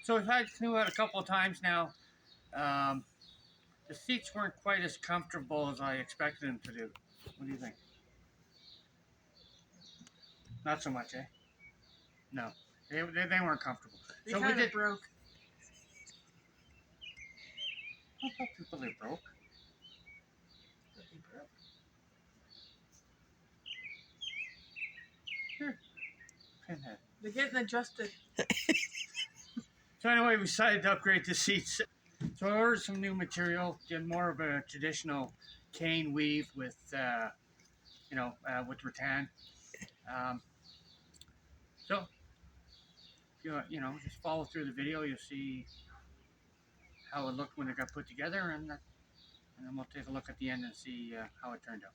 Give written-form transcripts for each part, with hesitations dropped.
So we've had Canoe out a couple of times now. Um, the seats weren't quite as comfortable as I expected them to do. What do you think? Not so much, eh? No, they weren't comfortable. They So we kind of did. broke. I thought people they broke. But they broke. Here, pinhead. They're getting adjusted. So anyway, we decided to upgrade the seats. So I ordered some new material, did more of a traditional cane weave with, with rattan. Um, so if you just follow through the video, you'll see how it looked when it got put together, and then we'll take a look at the end and see how it turned out.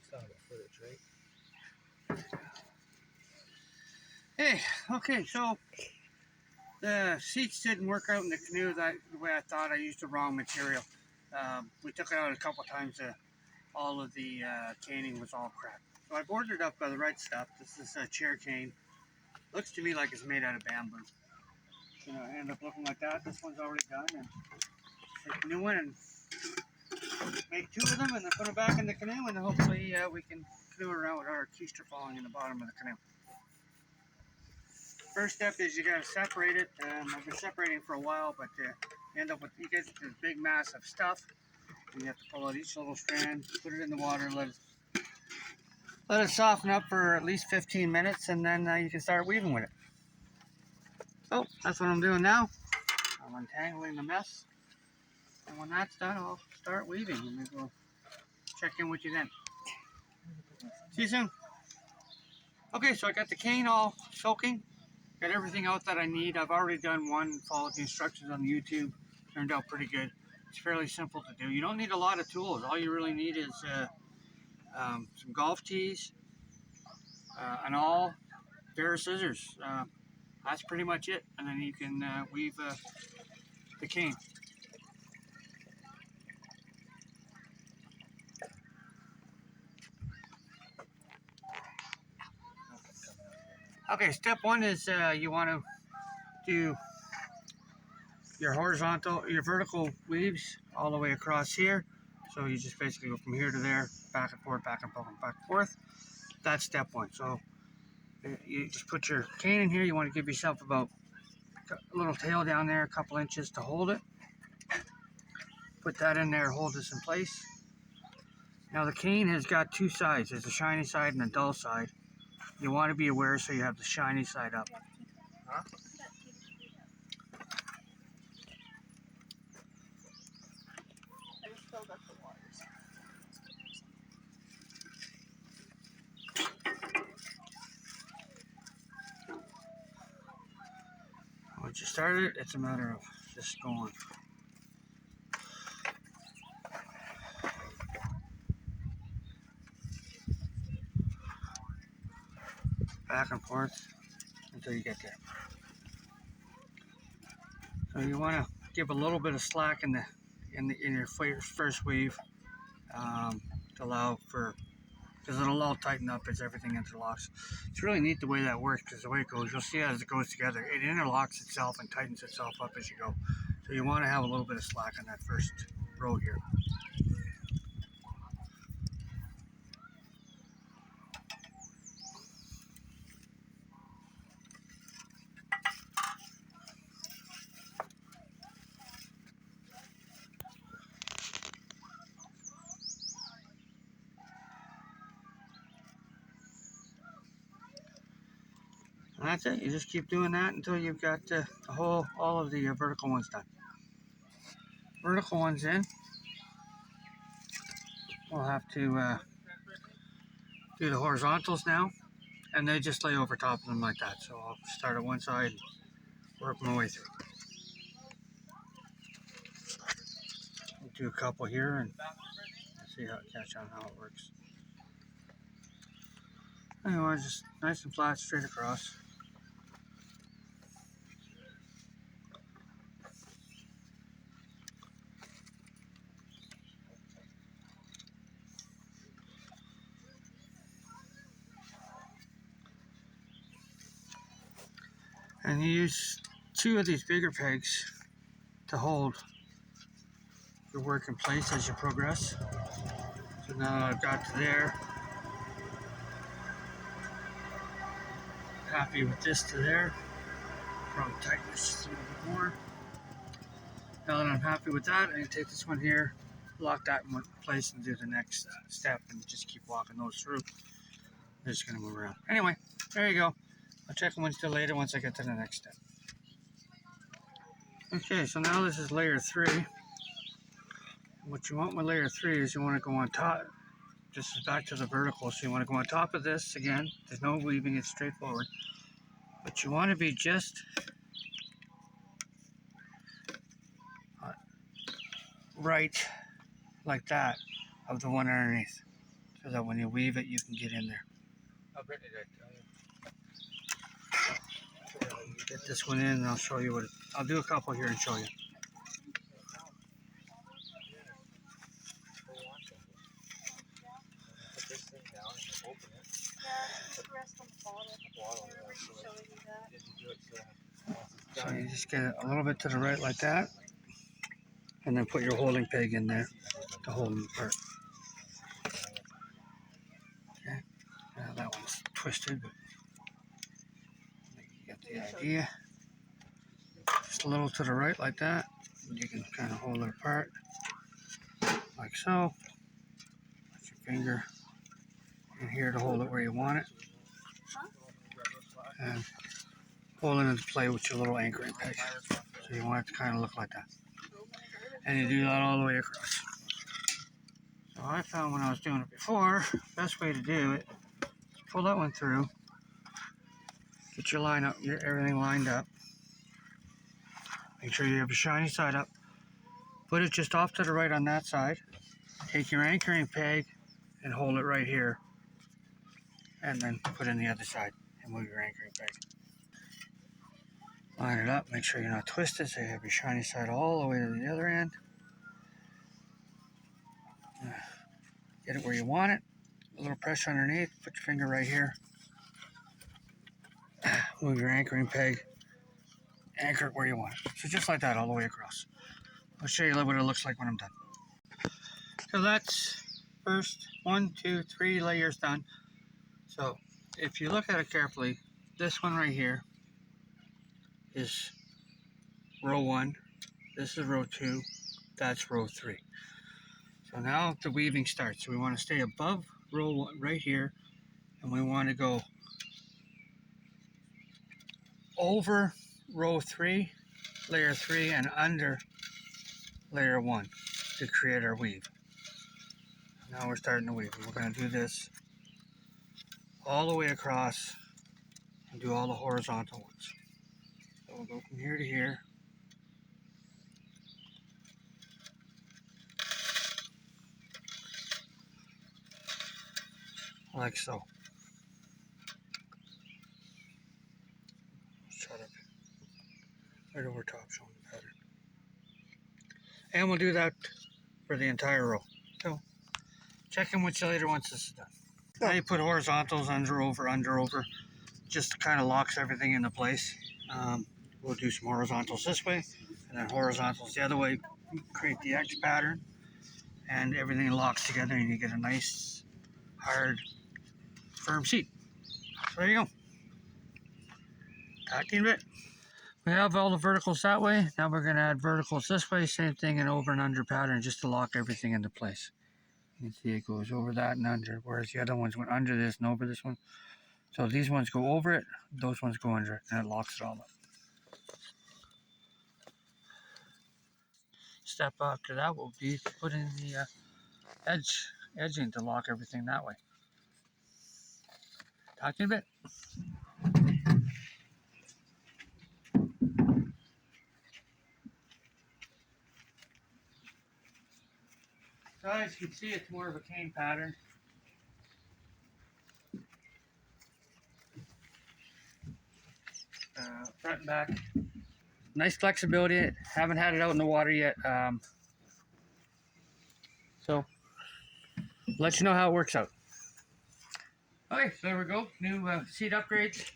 Saw the footage, right? Hey, okay, so the seats didn't work out in the Canoe the way I thought. I used the wrong material. We took it out a couple times. All of the caning was all crap. So I've ordered up the right stuff. This is a chair cane. Looks to me like it's made out of bamboo. It's gonna end up looking like that. This one's already done, and take the new one and make two of them, and then put them back in the canoe, and hopefully we can canoe around with our keister falling in the bottom of the canoe. First step is you gotta separate it. I've been separating for a while, but you get this big mass of stuff. And you have to pull out each little strand, put it in the water, let it soften up for at least 15 minutes, and then you can start weaving with it. So that's what I'm doing now. I'm untangling the mess, and when that's done, I'll start weaving, and maybe we'll check in with you then. See you soon. Okay, so I got the cane all soaking, got everything out that I need. I've already done one, followed the instructions on YouTube, turned out pretty good. It's fairly simple to do. You don't need a lot of tools. All you really need is some golf tees, an awl, pair of scissors. That's pretty much it, and then you can weave the cane. Okay, step one is you want to do your vertical weaves all the way across here. So you just basically go from here to there, back and forth, back and forth, back and forth. That's step one. So you just put your cane in here. You want to give yourself about a little tail down there, a couple inches to hold it. Put that in there, hold this in place. Now the cane has got two sides. There's a shiny side and a dull side. You want to be aware so you have the shiny side up. Huh? I just filled up the waters. Once you start it, it's a matter of just going. Back and forth until you get there. So you want to give a little bit of slack in your first weave to allow for, because it'll all tighten up as everything interlocks. It's really neat the way that works, because the way it goes, you'll see as it goes together, it interlocks itself and tightens itself up as you go. So you want to have a little bit of slack on that first row here. And that's it. You just keep doing that until you've got all of the vertical ones done. Vertical ones in. We'll have to do the horizontals now, and they just lay over top of them like that. So I'll start at one side, work my way through. We'll do a couple here and see how it works. Anyway, just nice and flat, straight across. And you use 2 of these bigger pegs to hold your work in place as you progress. So now I've got to there. Happy with this to there. Probably tighten this just a little bit more. Now that I'm happy with that, I can take this one here, lock that in place, and do the next step, and just keep walking those through. They're just going to move around. Anyway, there you go. I'll check them still later once I get to the next step. Okay, so now this is layer 3. What you want with layer 3 is you want to go on top. This is back to the vertical, so you want to go on top of this again. There's no weaving, it's straightforward. But you want to be just right like that of the one underneath, so that when you weave it, you can get in there. How Brittany did I tell you? Get this one in, and I'll show you what I'll do a couple here and show you. Put this thing down and open it. Yeah, just rest on the bottom. The bottom, I yeah, remember you so showing me that. then you do it so once it's So done. you just get it a little bit to the right like that, and then put your holding peg in there to hold them apart. Okay, now that one's twisted, but you get the idea. Just a little to the right like that, and you can kind of hold it apart like so. Put your finger in here to hold it where you want it, and hold it into play with your little anchoring peg. So you want it to kind of look like that, and you do that all the way across. So I found when I was doing it before, best way to do it is pull that one through, get your line up, your everything lined up. Make sure you have your shiny side up. Put it just off to the right on that side. Take your anchoring peg and hold it right here, and then put in the other side and move your anchoring peg. Line it up, make sure you're not twisted, so you have your shiny side all the way to the other end. Get it where you want it. A little pressure underneath, put your finger right here. Move your anchoring peg, anchor it where you want it. So just like that all the way across. I'll show you what it looks like when I'm done. So that's first 1, 2, 3 layers done. So if you look at it carefully, this one right here is row 1, this is row 2, that's row 3. So now the weaving starts. So we want to stay above row 1 right here, and we want to go over row 3, layer 3, and under layer 1 to create our weave. Now we're starting to weave. We're going to do this all the way across and do all the horizontal ones. So we'll go from here to here. Like so. Let's try to right over top showing the pattern. And we'll do that for the entire row. So check in with you later once this is done. Now you put horizontals under, over. Just kind of locks everything into place. We'll do some horizontals this way, and then horizontals the other way. Create the X pattern, and everything locks together, and you get a nice, hard, firm seat. So there you go. Talk to you in a bit. We have all the verticals that way. Now we're going to add verticals this way. Same thing, an over and under pattern, just to lock everything into place. You can see it goes over that and under, whereas the other ones went under this and over this one. So these ones go over it, those ones go under it, and it locks it all up. Step after that will be putting the edging to lock everything that way. Talk to you in a bit. So as you can see, it's more of a cane pattern. Front and back. Nice flexibility. Haven't had it out in the water yet. So, let you know how it works out. Okay, so there we go. New seat upgrades.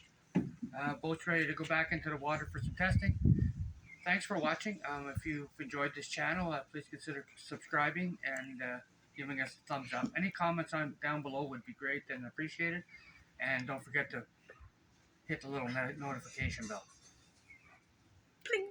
Boat's ready to go back into the water for some testing. Thanks for watching. If you've enjoyed this channel, please consider subscribing and giving us a thumbs up. Any comments on down below would be great and appreciated. And don't forget to hit the little notification bell. Pling.